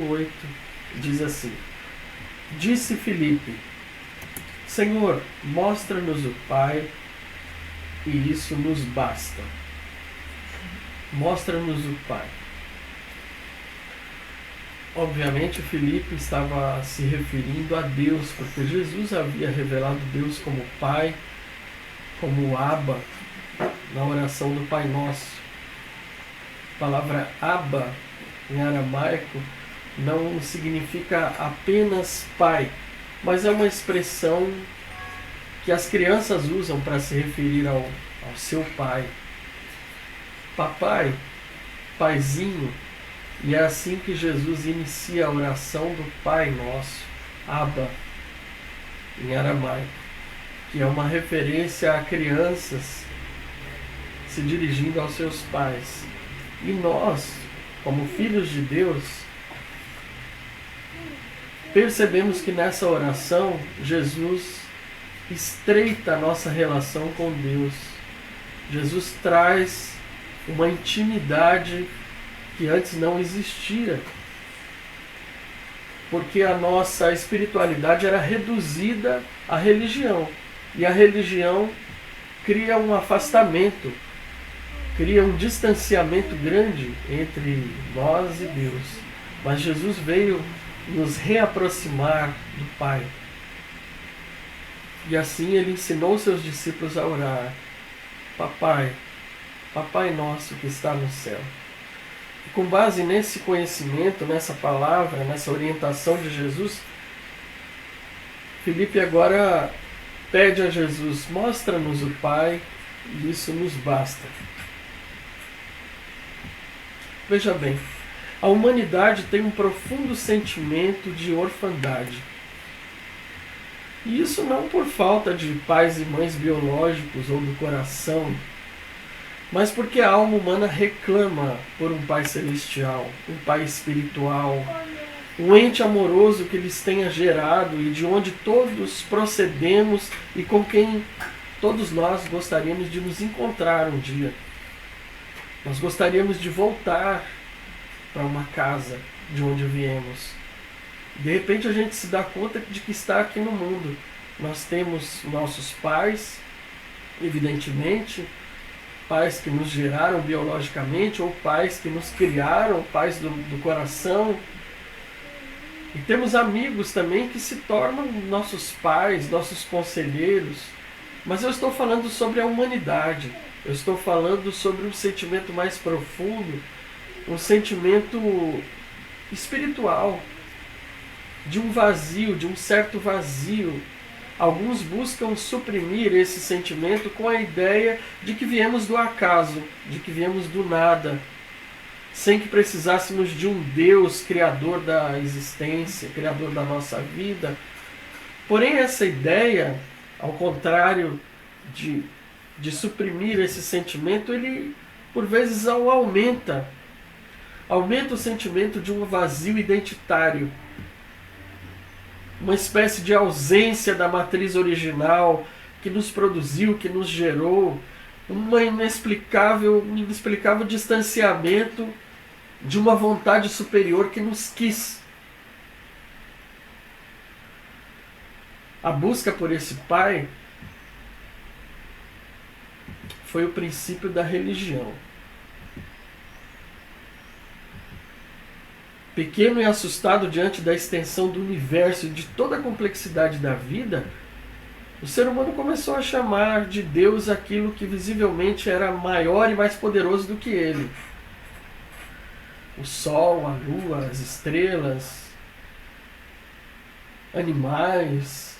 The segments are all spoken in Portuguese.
8 diz assim: Disse Filipe: Senhor, mostra-nos o Pai, e isso nos basta. Mostra-nos o Pai. Obviamente, Filipe estava se referindo a Deus, porque Jesus havia revelado Deus como Pai, como Abba, na oração do Pai Nosso. A palavra Abba, em aramaico, não significa apenas pai, mas é uma expressão que as crianças usam para se referir ao seu pai. Papai, paizinho, e é assim que Jesus inicia a oração do Pai Nosso, Abba, em aramaico, que é uma referência a crianças se dirigindo aos seus pais. E nós, como filhos de Deus, percebemos que nessa oração Jesus estreita a nossa relação com Deus. Jesus traz uma intimidade que antes não existia, porque a nossa espiritualidade era reduzida à religião, e a religião cria um afastamento, cria um distanciamento grande entre nós e Deus. Mas Jesus veio nos reaproximar do Pai. E assim ele ensinou seus discípulos a orar: Papai, Papai nosso que está no céu. E com base nesse conhecimento, nessa palavra, nessa orientação de Jesus, Filipe agora pede a Jesus: mostra-nos o Pai, e isso nos basta. Veja bem, a humanidade tem um profundo sentimento de orfandade. E isso não por falta de pais e mães biológicos ou do coração, mas porque a alma humana reclama por um Pai celestial, um Pai espiritual, um ente amoroso que lhes tenha gerado e de onde todos procedemos e com quem todos nós gostaríamos de nos encontrar um dia. Nós gostaríamos de voltar para uma casa de onde viemos. De repente a gente se dá conta de que está aqui no mundo. Nós temos nossos pais, evidentemente, pais que nos geraram biologicamente, ou pais que nos criaram, pais do coração. E temos amigos também que se tornam nossos pais, nossos conselheiros. Mas eu estou falando sobre a humanidade. Eu estou falando sobre um sentimento mais profundo, um sentimento espiritual, de um vazio, de um certo vazio. Alguns buscam suprimir esse sentimento com a ideia de que viemos do acaso, de que viemos do nada, sem que precisássemos de um Deus criador da existência, criador da nossa vida. Porém, essa ideia, ao contrário de suprimir esse sentimento, ele por vezes o aumenta o sentimento de um vazio identitário, uma espécie de ausência da matriz original que nos produziu, que nos gerou, um inexplicável distanciamento de uma vontade superior que nos quis. A busca por esse Pai foi o princípio da religião. Pequeno e assustado diante da extensão do universo e de toda a complexidade da vida, o ser humano começou a chamar de Deus aquilo que visivelmente era maior e mais poderoso do que ele. O sol, a lua, as estrelas, animais,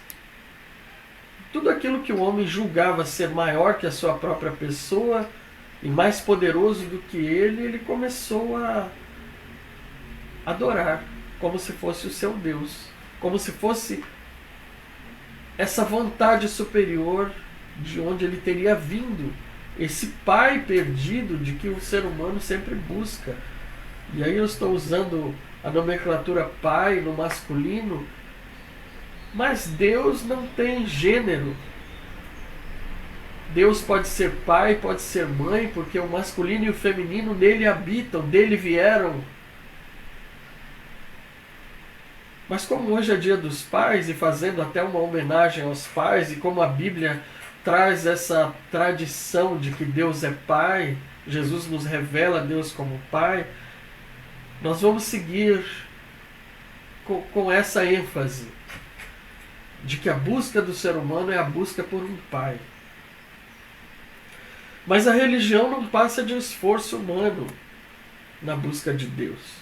tudo aquilo que o homem julgava ser maior que a sua própria pessoa e mais poderoso do que ele começou a adorar como se fosse o seu Deus, como se fosse essa vontade superior de onde ele teria vindo, esse Pai perdido de que o ser humano sempre busca. E aí eu estou usando a nomenclatura Pai no masculino, mas Deus não tem gênero. Deus pode ser pai, pode ser mãe, porque o masculino e o feminino nele habitam, dele vieram. Mas como hoje é dia dos pais, e fazendo até uma homenagem aos pais, e como a Bíblia traz essa tradição de que Deus é Pai, Jesus nos revela Deus como Pai, nós vamos seguir com essa ênfase de que a busca do ser humano é a busca por um Pai. Mas a religião não passa de esforço humano na busca de Deus.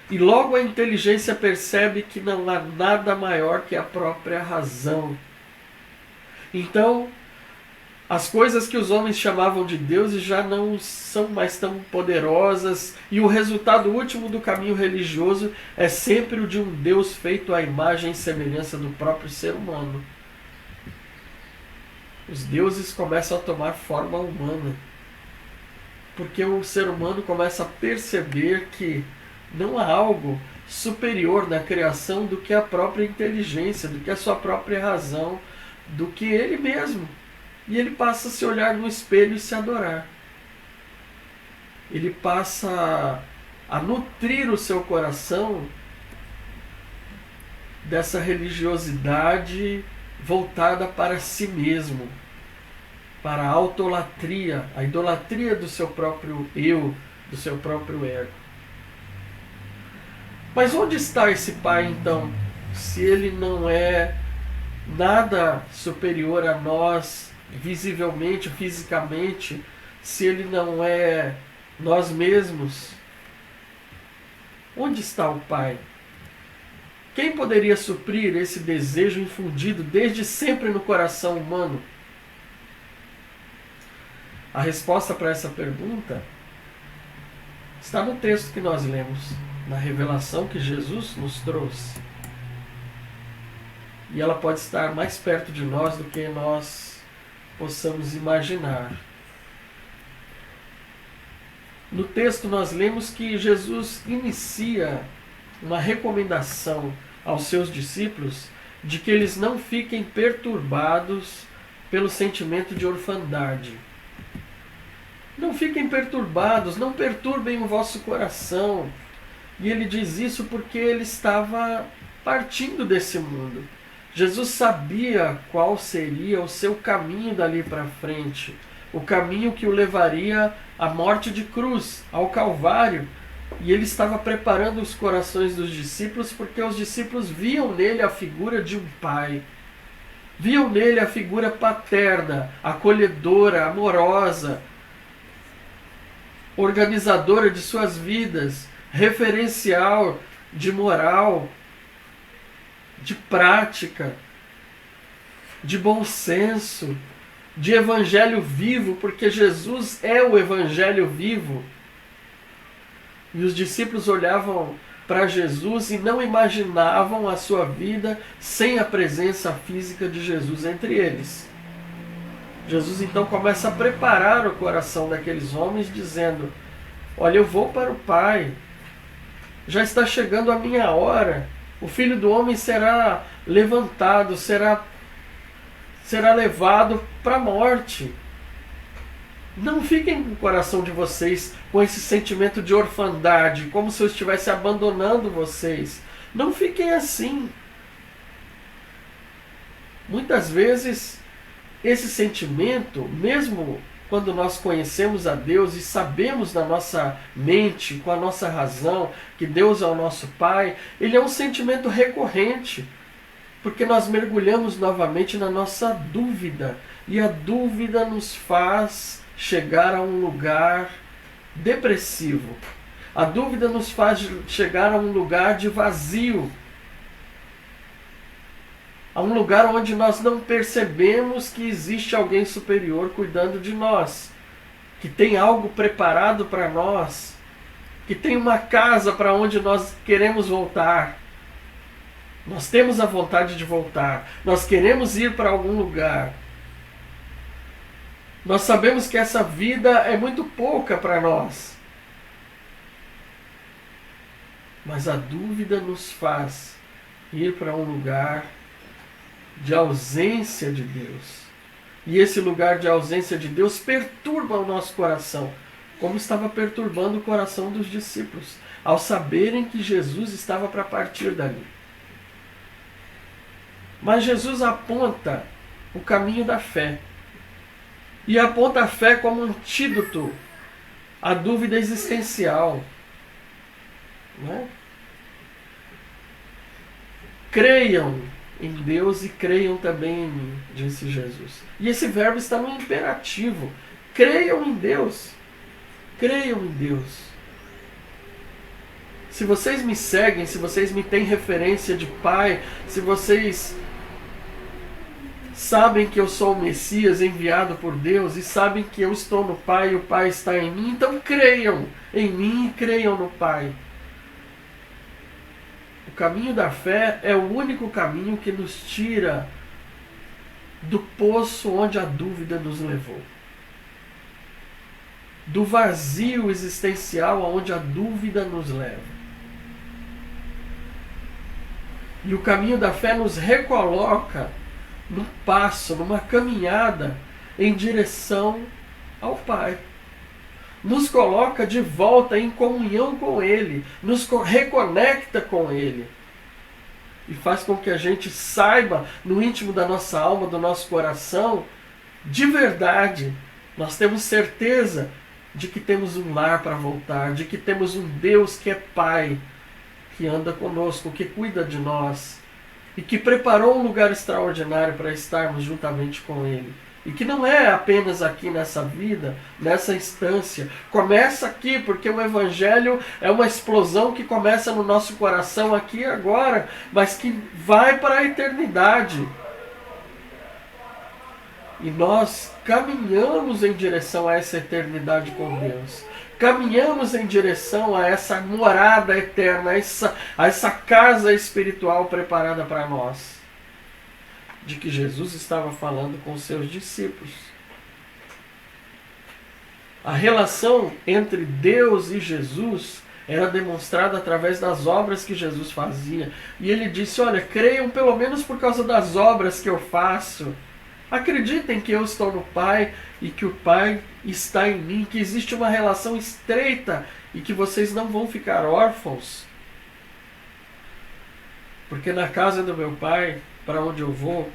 E logo a inteligência percebe que não há nada maior que a própria razão. Então, as coisas que os homens chamavam de deuses já não são mais tão poderosas, e o resultado último do caminho religioso é sempre o de um Deus feito à imagem e semelhança do próprio ser humano. Os deuses começam a tomar forma humana, porque o ser humano começa a perceber que não há algo superior na criação do que a própria inteligência, do que a sua própria razão, do que ele mesmo. E ele passa a se olhar no espelho e se adorar. Ele passa a nutrir o seu coração dessa religiosidade voltada para si mesmo, para a autolatria, a idolatria do seu próprio eu, do seu próprio ego. Mas onde está esse Pai, então, se ele não é nada superior a nós, visivelmente, fisicamente, se ele não é nós mesmos? Onde está o Pai? Quem poderia suprir esse desejo infundido desde sempre no coração humano? A resposta para essa pergunta está no texto que nós lemos, na revelação que Jesus nos trouxe. E ela pode estar mais perto de nós do que nós possamos imaginar. No texto nós lemos que Jesus inicia uma recomendação aos seus discípulos de que eles não fiquem perturbados pelo sentimento de orfandade. Não fiquem perturbados, não perturbem o vosso coração. E ele diz isso porque ele estava partindo desse mundo. Jesus sabia qual seria o seu caminho dali para frente, o caminho que o levaria à morte de cruz, ao Calvário. E ele estava preparando os corações dos discípulos porque os discípulos viam nele a figura de um pai. Viam nele a figura paterna, acolhedora, amorosa, organizadora de suas vidas, referencial de moral, de prática, de bom senso, de evangelho vivo, porque Jesus é o evangelho vivo. E os discípulos olhavam para Jesus e não imaginavam a sua vida sem a presença física de Jesus entre eles. Jesus então começa a preparar o coração daqueles homens, dizendo: olha, eu vou para o Pai, já está chegando a minha hora, o Filho do Homem será levantado, será levado para a morte. Não fiquem no coração de vocês com esse sentimento de orfandade, como se eu estivesse abandonando vocês. Não fiquem assim. Muitas vezes, esse sentimento, mesmo quando nós conhecemos a Deus e sabemos na nossa mente, com a nossa razão, que Deus é o nosso Pai, ele é um sentimento recorrente, porque nós mergulhamos novamente na nossa dúvida, e a dúvida nos faz chegar a um lugar depressivo. A dúvida nos faz chegar a um lugar de vazio, a um lugar onde nós não percebemos que existe alguém superior cuidando de nós, que tem algo preparado para nós, que tem uma casa para onde nós queremos voltar. Nós temos a vontade de voltar, nós queremos ir para algum lugar. Nós sabemos que essa vida é muito pouca para nós. Mas a dúvida nos faz ir para um lugar de ausência de Deus. E esse lugar de ausência de Deus perturba o nosso coração. como estava perturbando o coração dos discípulos, ao saberem que Jesus estava para partir dali. Mas Jesus aponta o caminho da fé. E aponta a fé como antídoto à dúvida existencial. Né? Creiam em Deus e creiam também em mim, disse Jesus. E esse verbo está no imperativo. Creiam em Deus. Creiam em Deus. Se vocês me seguem, se vocês me têm referência de Pai, se vocês sabem que eu sou o Messias enviado por Deus e sabem que eu estou no Pai e o Pai está em mim, então creiam em mim e creiam no Pai. O caminho da fé é o único caminho que nos tira do poço onde a dúvida nos levou. Do vazio existencial aonde a dúvida nos leva. E o caminho da fé nos recoloca num passo, numa caminhada em direção ao Pai. Nos coloca de volta em comunhão com Ele, nos reconecta com Ele. E faz com que a gente saiba, no íntimo da nossa alma, do nosso coração, de verdade, nós temos certeza de que temos um lar para voltar, de que temos um Deus que é Pai, que anda conosco, que cuida de nós, e que preparou um lugar extraordinário para estarmos juntamente com Ele. E que não é apenas aqui nessa vida, nessa instância. Começa aqui, porque o Evangelho é uma explosão que começa no nosso coração aqui e agora, mas que vai para a eternidade. E nós caminhamos em direção a essa eternidade com Deus. Caminhamos em direção a essa morada eterna, a essa casa espiritual preparada para nós. De que Jesus estava falando com os seus discípulos. A relação entre Deus e Jesus era demonstrada através das obras que Jesus fazia. E ele disse, olha, creiam pelo menos por causa das obras que eu faço. Acreditem que eu estou no Pai e que o Pai está em mim, que existe uma relação estreita e que vocês não vão ficar órfãos. Porque na casa do meu Pai, para onde eu vou,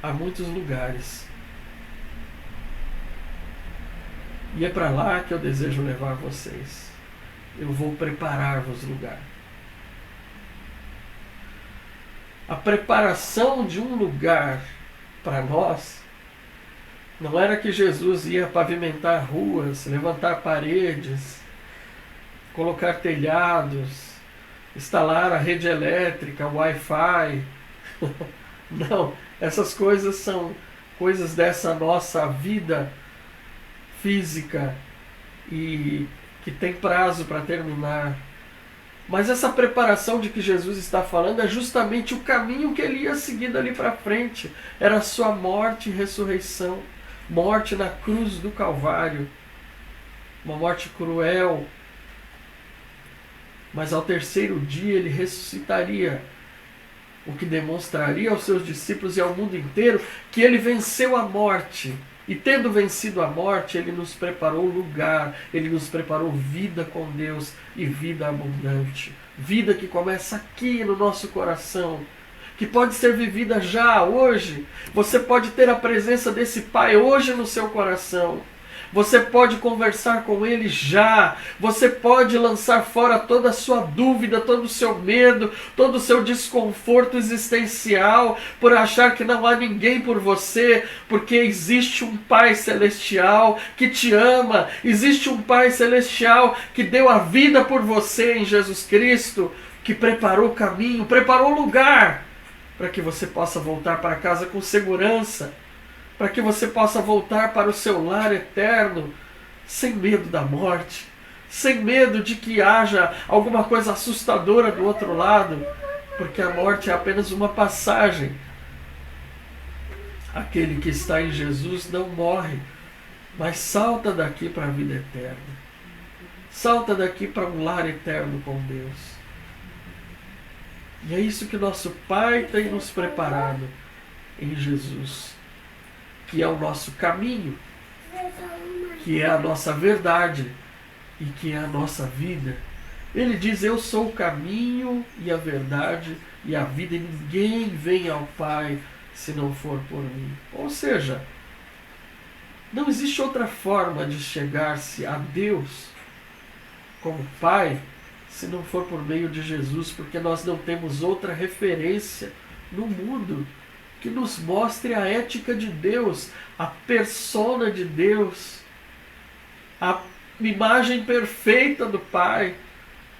há muitos lugares. E é para lá que eu desejo levar vocês. Eu vou preparar-vos lugar. A preparação de um lugar para nós não era que Jesus ia pavimentar ruas, levantar paredes, colocar telhados, instalar a rede elétrica, o Wi-Fi. Não, essas coisas são coisas dessa nossa vida física e que tem prazo para terminar. Mas essa preparação de que Jesus está falando é justamente o caminho que ele ia seguir dali para frente. Era a sua morte e ressurreição. Morte na cruz do Calvário. Uma morte cruel. Mas ao terceiro dia ele ressuscitaria. O que demonstraria aos seus discípulos e ao mundo inteiro que ele venceu a morte. E tendo vencido a morte, ele nos preparou lugar, ele nos preparou vida com Deus e vida abundante. Vida que começa aqui no nosso coração, que pode ser vivida já, hoje. Você pode ter a presença desse Pai hoje no seu coração. Você pode conversar com Ele já. Você pode lançar fora toda a sua dúvida, todo o seu medo, todo o seu desconforto existencial por achar que não há ninguém por você, porque existe um Pai Celestial que te ama. Existe um Pai Celestial que deu a vida por você em Jesus Cristo, que preparou o caminho, preparou o lugar para que você possa voltar para casa com segurança, para que você possa voltar para o seu lar eterno, sem medo da morte, sem medo de que haja alguma coisa assustadora do outro lado, porque a morte é apenas uma passagem. Aquele que está em Jesus não morre, mas salta daqui para a vida eterna. Salta daqui para um lar eterno com Deus. E é isso que nosso Pai tem nos preparado em Jesus, que é o nosso caminho, que é a nossa verdade, e que é a nossa vida. Ele diz: eu sou o caminho e a verdade e a vida, e ninguém vem ao Pai se não for por mim. Ou seja, não existe outra forma de chegar-se a Deus como Pai se não for por meio de Jesus, porque nós não temos outra referência no mundo que nos mostre a ética de Deus, a persona de Deus, a imagem perfeita do Pai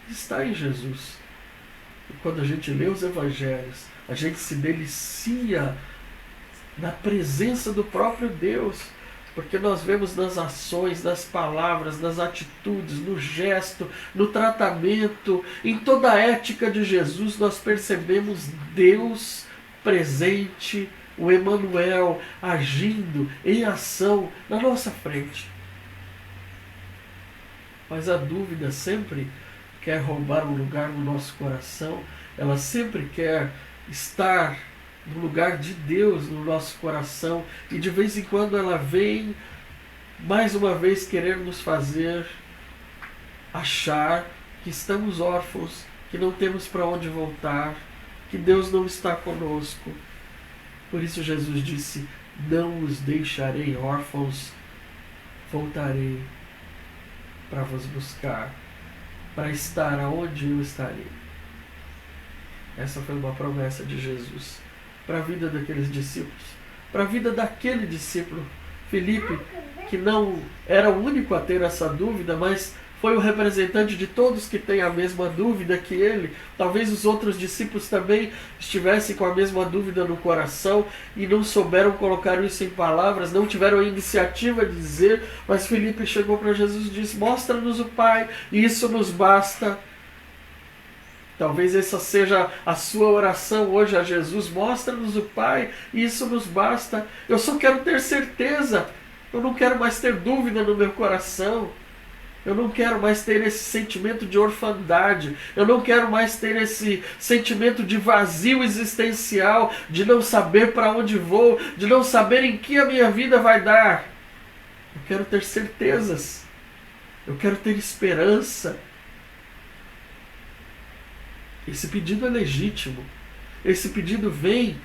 está em Jesus. E quando a gente lê os Evangelhos, a gente se delicia na presença do próprio Deus, porque nós vemos nas ações, nas palavras, nas atitudes, no gesto, no tratamento, em toda a ética de Jesus, nós percebemos Deus presente, o Emanuel agindo em ação na nossa frente. Mas a dúvida sempre quer roubar um lugar no nosso coração, ela sempre quer estar no lugar de Deus no nosso coração, e de vez em quando ela vem mais uma vez querer nos fazer achar que estamos órfãos, que não temos para onde voltar, que Deus não está conosco. Por isso Jesus disse: não os deixarei órfãos, voltarei para vos buscar, para estar aonde eu estarei. Essa foi uma promessa de Jesus para a vida daqueles discípulos, para a vida daquele discípulo, Filipe, que não era o único a ter essa dúvida, mas foi o representante de todos que têm a mesma dúvida que ele. Talvez os outros discípulos também estivessem com a mesma dúvida no coração e não souberam colocar isso em palavras, não tiveram a iniciativa de dizer, mas Filipe chegou para Jesus e disse: mostra-nos o Pai, e isso nos basta. Talvez essa seja a sua oração hoje a Jesus: mostra-nos o Pai, e isso nos basta. Eu só quero ter certeza, eu não quero mais ter dúvida no meu coração. Eu não quero mais ter esse sentimento de orfandade. Eu não quero mais ter esse sentimento de vazio existencial, de não saber para onde vou, de não saber em que a minha vida vai dar. Eu quero ter certezas. Eu quero ter esperança. Esse pedido é legítimo. Esse pedido vem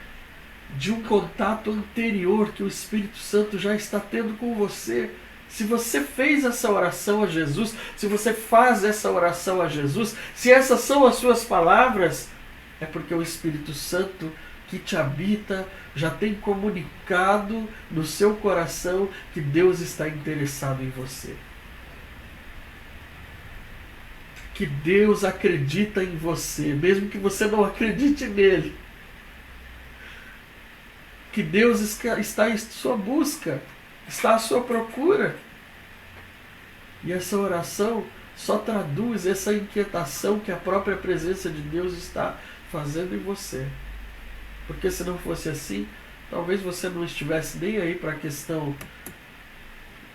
de um contato anterior que o Espírito Santo já está tendo com você. Se você fez essa oração a Jesus, se você faz essa oração a Jesus, se essas são as suas palavras, é porque o Espírito Santo que te habita já tem comunicado no seu coração que Deus está interessado em você. Que Deus acredita em você, mesmo que você não acredite nele. Que Deus está em sua busca, está à sua procura. E essa oração só traduz essa inquietação que a própria presença de Deus está fazendo em você. Porque se não fosse assim, talvez você não estivesse nem aí para a questão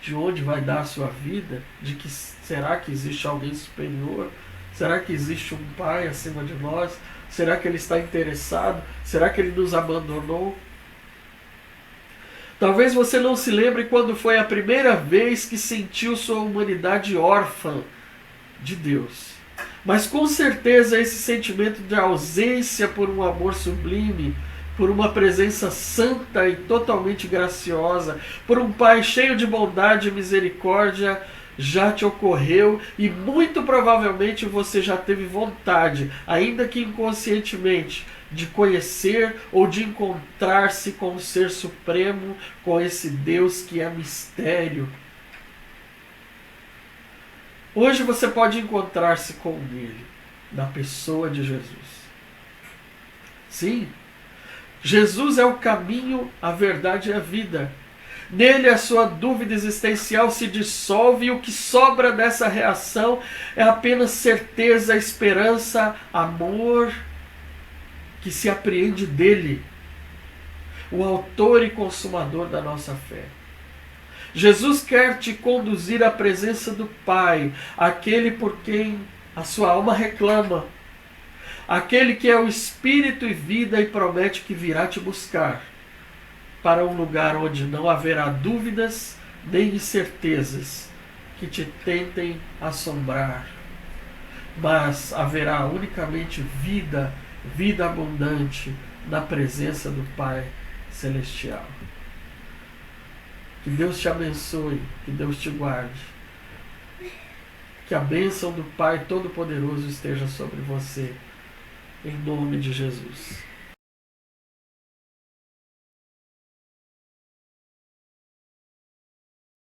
de onde vai dar a sua vida, de que será que existe alguém superior? Será que existe um Pai acima de nós? Será que Ele está interessado? Será que Ele nos abandonou? Talvez você não se lembre quando foi a primeira vez que sentiu sua humanidade órfã de Deus. Mas com certeza esse sentimento de ausência por um amor sublime, por uma presença santa e totalmente graciosa, por um Pai cheio de bondade e misericórdia, já te ocorreu, e muito provavelmente você já teve vontade, ainda que inconscientemente, de conhecer ou de encontrar-se com o Ser Supremo, com esse Deus que é mistério. Hoje você pode encontrar-se com Ele, na pessoa de Jesus. Sim, Jesus é o caminho, a verdade e a vida. Nele a sua dúvida existencial se dissolve, e o que sobra dessa reação é apenas certeza, esperança, amor, que se apreende dele, o autor e consumador da nossa fé. Jesus quer te conduzir à presença do Pai, aquele por quem a sua alma reclama, aquele que é o Espírito e vida e promete que virá te buscar, para um lugar onde não haverá dúvidas nem incertezas, que te tentem assombrar, mas haverá unicamente vida, vida abundante na presença do Pai Celestial. Que Deus te abençoe, que Deus te guarde. Que a bênção do Pai Todo-Poderoso esteja sobre você, em nome de Jesus.